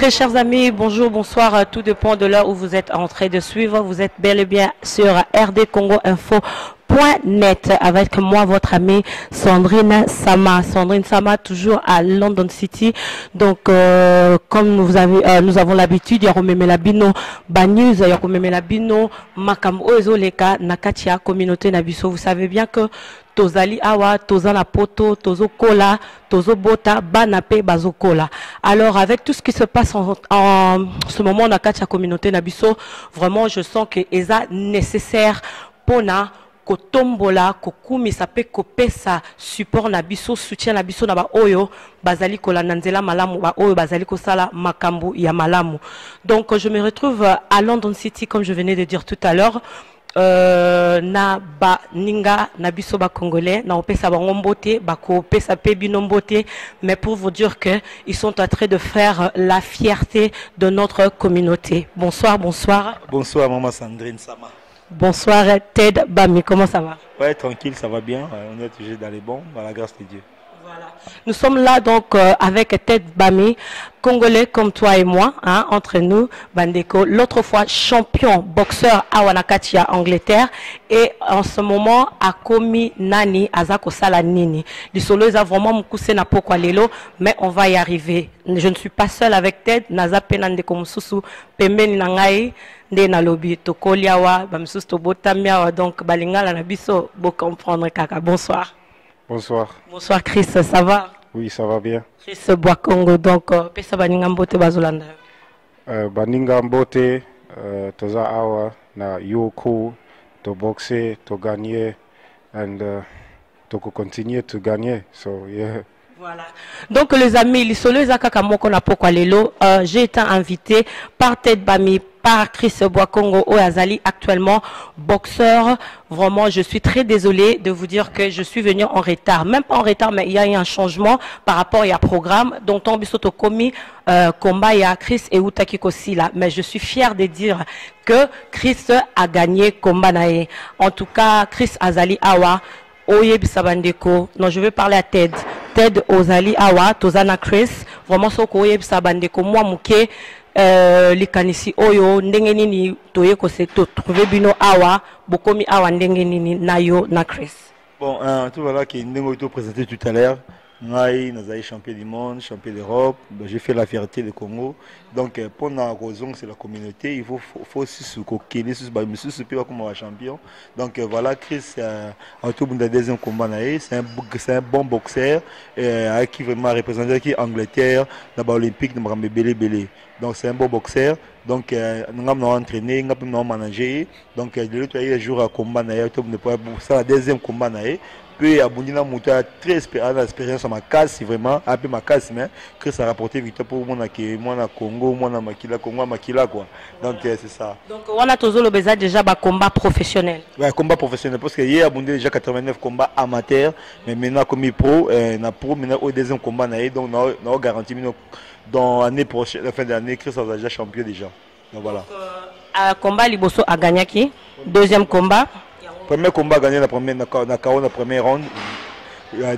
très chers amis, bonjour, bonsoir, tout dépend de l'heure où vous êtes en train de suivre. Vous êtes bel et bien sur rdcongoinfo.net avec moi, votre amie Sandrine Sama. Sandrine Sama, toujours à London City. Donc, comme nous avons l'habitude, il y a Labino, Banews, il y a Labino, Makam Ozoleka, Nakatia, communauté Nabiso. Vous savez bien que Tozali awa, tozana poto, tozo kola, tozo bota, banape, bazo kola. Alors avec tout ce qui se passe en ce moment, on a quatre communauté nabiso, vraiment je sens que eza nécessaire pour na kotombola, kokumi sape kopesa support nabiso, soutien nabiso na ba oyo, bazali kola nanzela malamu, ba oyo bazali kosala makambu ya malamu. Donc je me retrouve à London City comme je venais de dire tout à l'heure. Na ba ninga na biso ba congolais na opesa ba ngombote ba ko pesa pe binombote, mais pour vous dire que ils sont en train de faire la fierté de notre communauté. Bonsoir, bonsoir. Bonsoir maman Sandrine Sama. Bonsoir Ted Bami, comment ça va? Ouais, tranquille, ça va bien. On est toujours dans les bons, par la grâce de Dieu. Voilà. Nous sommes là donc avec Ted Bami, congolais comme toi et moi, hein, entre nous, Bandeko, l'autre fois champion boxeur à Wanakatia, Angleterre, et en ce moment à Komi Nani, Azako Salanini. Les solos a vraiment moukousé na pokwa lelo, mais on va y arriver. Je ne suis pas seul avec Ted, Naza Penandeko Moussoussou, Pembeni Nangai, Nde na lobi, Tokoliawa, Bamsous Tobotamiawa, donc Balingala Nabiso, beau comprendre kaka. Bonsoir. Bonsoir. Bonsoir Chris, ça va? Oui, ça va bien. Chris Boakongo, donc pesa baninga mbote bazolanda. Baninga mbote, toza awa na yoku, to boxer, to gagner, and to continuer to gagner. So yeah. Voilà. Donc les amis, les solos akakamoko na pokwa lelo, j'ai été invité par Ted Bami, par Chris Boakongo Oazali, actuellement boxeur. Vraiment, je suis très désolée de vous dire que je suis venue en retard. Même pas en retard, mais il y a eu un changement par rapport à programme. Donc, on bisoto komi combat ya Chris et Utaki Kosila. Mais je suis fière de dire que Chris a gagné combat nae. En tout cas, Chris Azali Awa. Oye Bisabandeko. Non, je vais parler à Ted. Ted Ozali Awa, Tozana Chris. Vraiment, so ko Oye Bisabandeko. Moi, mouke. Likanisi oyo ndenge nini toye ko se to trouver bino awa bokomi awa ndenge nini nayo na Chris. Bon, tout voilà qui ndenge to présenté tout à l'heure. Ngai nazali champion du monde, champion d'Europe, j'ai fait la fierté du Congo. Donc pour la raison c'est la communauté, il faut aussi se coquiller sur ba monsieur super comme un champion. Donc voilà Chris en tout monde deuxième combat naé, c'est un bon boxeur qui vraiment représenté qui Angleterre dans l'Olympique de Mrambe Belé. Donc c'est un bon boxeur. Donc nous avons entraîné, nous avons managé. Donc le jour à combat naé, tout ne pas ça la deuxième combat naé. Puis Abundina Mouta très expérience à ma casse, c'est vraiment un peu ma casse, mais que ça a rapporté victoire pour moi na Congo, moi na Makila, Congo Makila quoi. Donc c'est ça. Donc on a toujours le besoin déjà de combat professionnel. Ouais, combat professionnel parce que hier Abundé déjà 89 combats amateurs, mais maintenant comme pro, na pro maintenant au deuxième combat naé, donc on a garanti dans l'année prochaine, la fin d'année, Chris a déjà champion déjà. Donc voilà. Combat Liboso a gagné qui? Deuxième combat. Premier combat gagné la première round.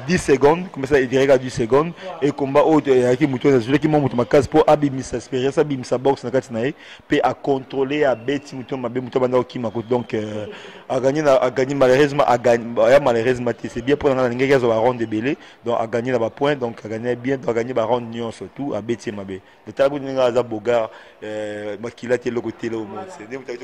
10 secondes, comme ça il dirait à 10 secondes. Et combat qui monte ma case pour abimisa expérience, abimisa boxe na katinae, puis à contrôler, à bêti donc a gagné malheureusement malheureusement c'est bien pour la ronde de belé, donc a gagné la point, donc a gagné bien, donc a gagné la ronde nion surtout à bêti mabé. Le tabou n'inga za boga makila te le côté là au monde.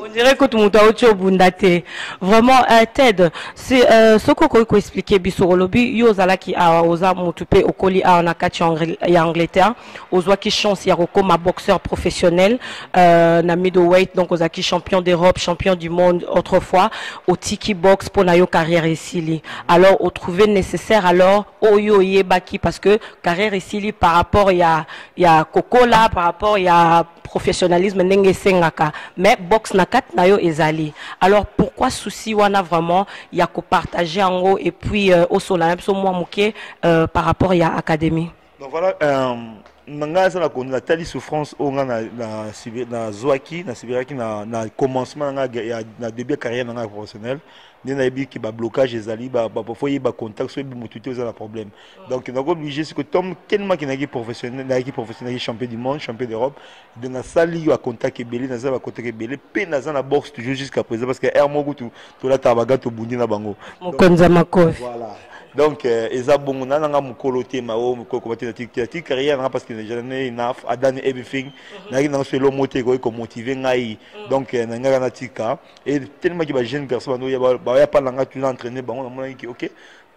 On dirait que tout le monde a autre bundate. Vraiment Ted, c'est ce qu'on expliquer biso lobby yo zalaki a oza mutupe okoli a nakati ya Angleterre ozwa ki chance ya kokoma boxeur professionnel na middleweight, donc ozaki champion d'Europe, champion du monde autrefois au tiki box pour na yo carrière ici. Alors on trouvait nécessaire alors oyo yebaki parce que carrière ici par rapport ya kokola, par rapport ya professionnalisme ndenge sengaka, mais box nakat na yo ezali. Alors pourquoi souci wana vraiment ya ko partager en haut et puis au sola moi mouké par rapport à l'académie. Donc voilà, nanga ça la tali souffrance au na na zoaki na sibiraki na commencement na début carrière na professionnel na yebi ki ba blocage ezali ba parfois ba contact so yebi mututé aux problème donc na obligé c'est que tom tellement qui na professionnel champion du monde champion d'Europe de na sali à contact ebele na za ba contact ebele pe na za na boxe toujours jusqu'à présent parce que air mogo tout la tabaga to bundi na bango Mokonza Makofi voilà. Donc, eza bongo na nga mukolo te mao mukolo batela tik carrière parce que j'ai donné enough I done everything na ki na selo moté ko motiver ngai donc na nga na tika et tellement que ba jeune personne ba ya pas nga tu l'entraîner bango na mona ki OK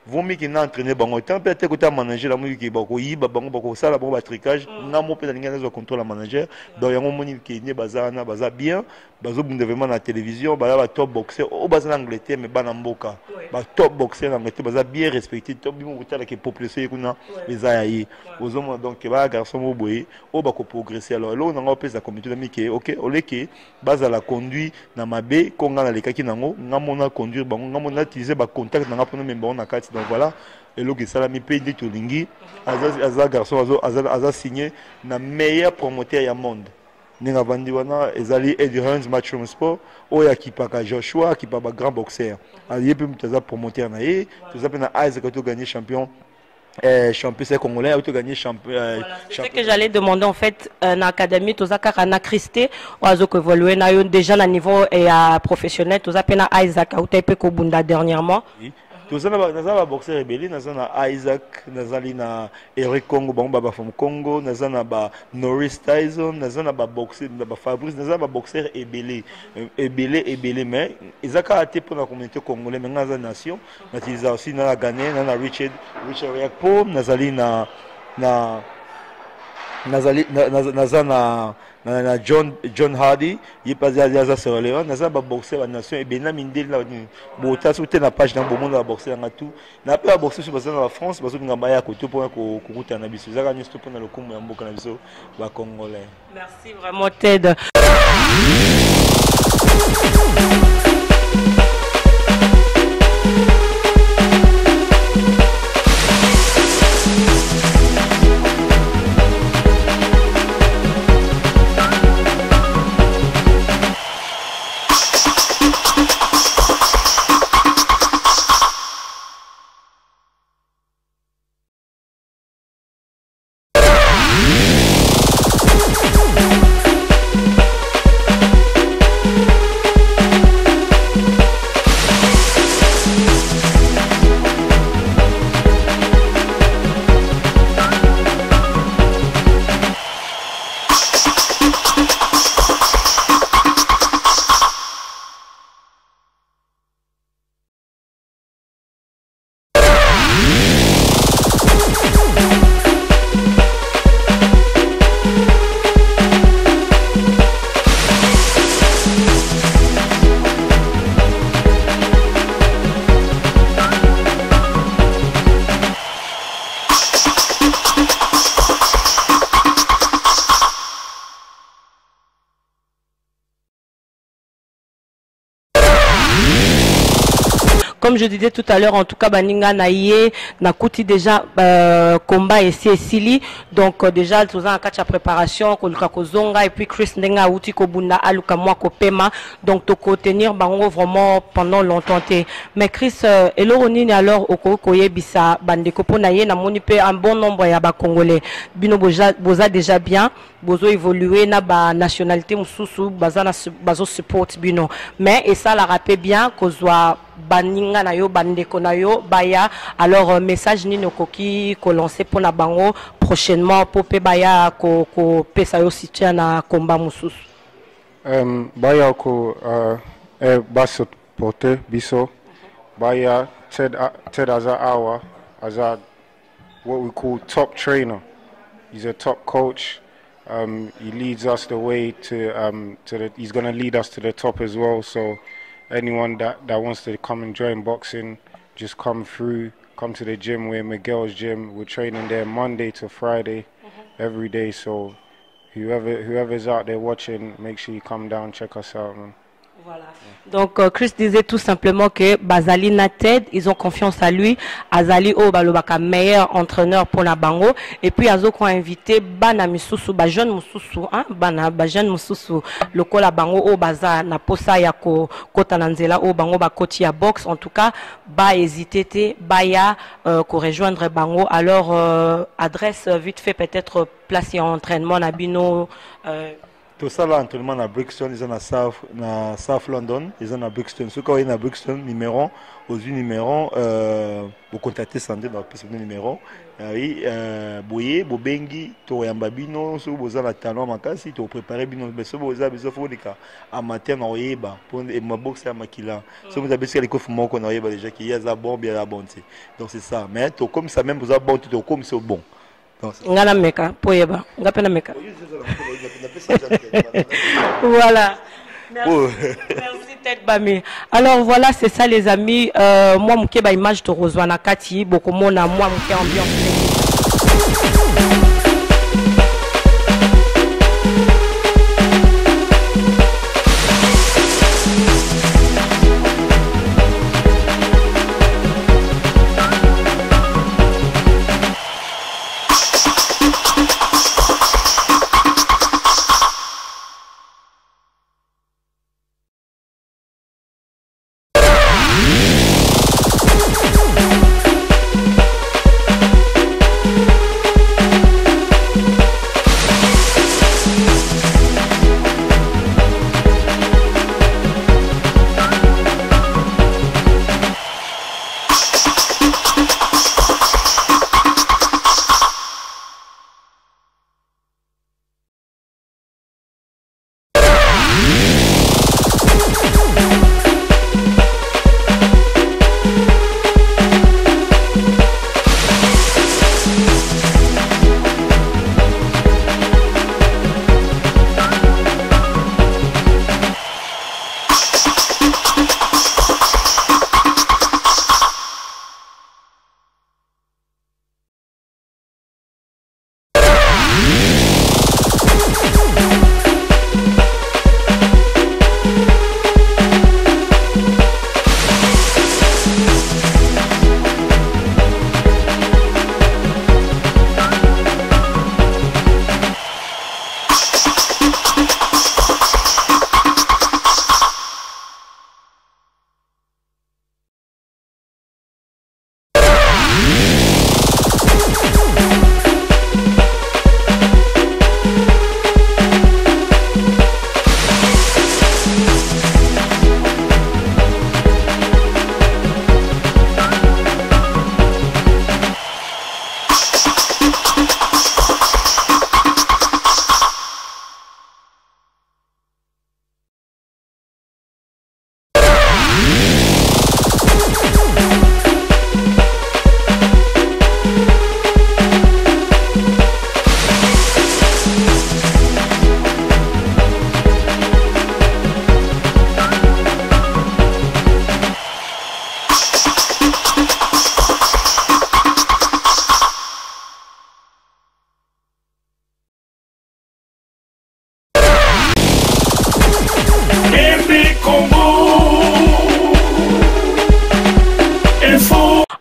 vaut mieux qu'il n'entraîne bango tant peut-être que tu manager la musique qui bako yi bango bako ça la bango ba tricage na mo pe na nga na contrôle la manager donc yango moni ki ne bazana baza bien bazo bunda vraiment na télévision ba top boxer au baza en Angleterre mais ba na mboka ba top boxer en Angleterre baza bien respecté top bimo kutala ke population kuna eza yi ozomo donc ba garçon mo boye o bako progresser alors là on a pe sa communauté d'amitié OK oleke baza la conduit na mabe ko nga na lekaki nango ngamona conduire bango ngamona utiliser ba contact na pona memba na kati donc voilà et le salami payé de Lingi aza garçon aza signé na meilleur promoteur ya monde ninga bandi wana ezali Endurance Matchroom Sport oya kipaka Joshua kipaba grand boxeur ali pe mutaza promoteur na ye tuza pe na Isaac to gagner champion congolais a gagné champion. C'est ce que j'allais demander en fait dans l'académie, tous à na Christé, oiseau que évolué na déjà na niveau professionnel, tous à peine Isaac a été peu bunda dernièrement. Tous na boxeur rebelle, na Isaac, na Eric Congo, baba from Congo, na ba Norris Tyson, na ba boxeur, ba Fabrice, na ba boxeur rebelle, mais Isaac a été pour la communauté congolaise, mais na nation, na aussi na Ghané, na Richard Yakpo, na John Hardy il passe à Sierra Leone na ba boxer la nation et bena mindel na bota sur na page dans monde la boxer na tout na pas boxer sur la France parce que ngamba ya ko to pour ko kuta na biso za gagner stop na le kombo ya mboka na biso ba congolais. Merci vraiment Ted. Comme je disais tout à l'heure, en tout cas, Baninga Naïe, Nakouti déjà combat et Sili. Donc déjà, tout ça en catch à préparation, Kozonga et puis Chris Nenga Outi Kobunda Aluka Mwa Kopema. Donc to tenir bango vraiment pendant longtemps. Mais Chris, Eloroni alors Okoye Bisa Bandeko Ponaye na monipe un bon nombre ya ba Congolais. Bino boza déjà bien, bozo évoluer na ba nationalité mususu bazana bazo support bino. Mais et ça la rappelle bien kozwa baninga na yo bandeko na yo baya alors message ni nokoki ko lancer pour na bango prochainement pour pe baya ko pesa yo soutien na combat mususu baya ko baso porter biso baya Ted as a what we call top trainer. He's a top coach. He leads us the way to he's going to lead us to the top as well. So anyone that wants to come and join boxing, just come to the gym. We're Miguel's gym. We're training there Monday to Friday, every day. So whoever's out there watching, make sure you come down, check us out, man. Voilà. Donc Chris disait tout simplement que Bazali Nated, ils ont confiance à lui. Azali O Balobaka meilleur entraîneur pour la Bango. Et puis Azo qu'on a invité Bana Misusu, Bajon Mususu, hein, Bana Bajon Mususu, le la Bango O Baza na posa yako kota nanzela O Bango bakoti ya box. En tout cas, ba hésité baya ko rejoindre Bango. Alors adresse vite fait peut-être place en entraînement Nabino. Tout ça là, entraînement à Brixton, ils sont à South London, ils sont à Brixton. Ceux qui sont à Brixton, numéro, aux numéros, vous contactez Sandrine dans le numéro. Oui, Boye, Bobengi, Toyamba Bino, si vous avez un talent, si vous préparez Bino, si vous avez besoin de amateur, vous avez besoin de ma boxe à Makila. Si vous avez besoin de l'école, vous avez déjà qui y a bon, bien la bonne. Donc c'est ça. Mais comme ça, même vous avez bon, tout comme c'est bon. Ngana meka poyeba ngapena meka voilà merci Tête Bami. Alors voilà, c'est ça les amis, moi mouké ba image de Roswana Kati beaucoup mona moi mouké ambiance.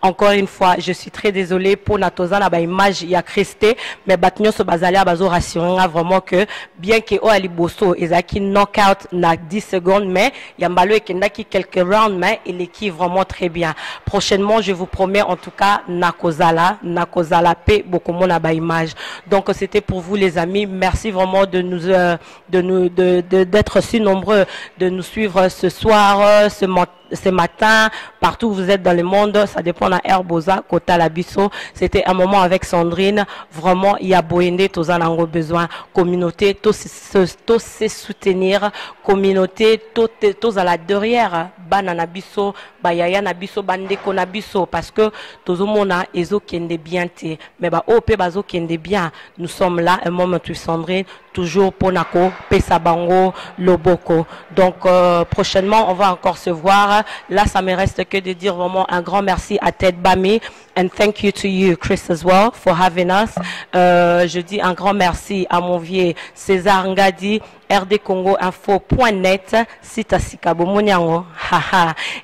Encore une fois, je suis très désolée pour Natoza na ba image ya Christé, mais batnyo so bazali bazo rassurer vraiment que bien que o ali bosso ezaki knockout na 10 secondes, mais yambalo ekendaki quelques rounds, mais il équipe vraiment très bien. Prochainement, je vous promets en tout cas nakozala pe beaucoup na ba image. Donc c'était pour vous les amis, merci vraiment de nous d'être si nombreux, de nous suivre ce soir, ce matin, partout où vous êtes dans le monde, ça dépend de Herbosa, Kota Labiso. C'était un moment avec Sandrine. Vraiment, il y a Boyende, tous en ont besoin. Communauté, tous se soutenir. Communauté, tous à la derrière. Banana biso, bayaya nabiso, bandeko nabiso. Parce que tous au monde, ils ont bien. Mais bah, OP, bazo bien. Nous sommes là, un moment, tu Sandrine. toujours Ponako, Pesabango, Loboko. Donc prochainement, on va encore se voir. Là, ça me reste que de dire vraiment un grand merci à Ted Bami. And thank you to you, Chris, as well, for having us. Je dis un grand merci à mon vieux César Ngadi, rdcongoinfo.net, site à Sikabo Moniango.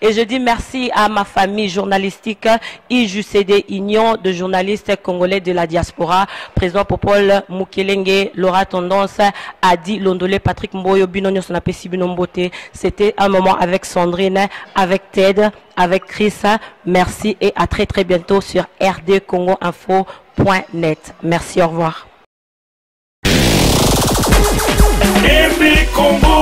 Et je dis merci à ma famille journalistique, IJCD, Union de journalistes congolais de la diaspora, président Popol Mukelenge, Laura Tendance, Adi Londolé, Patrick Mboyo, Binonio Sonapesi Binombote. C'était un moment avec Sandrine, avec Ted, avec Chris. Merci et à très très bientôt sur rdcongoinfo.net. Merci, au revoir. RD Congo.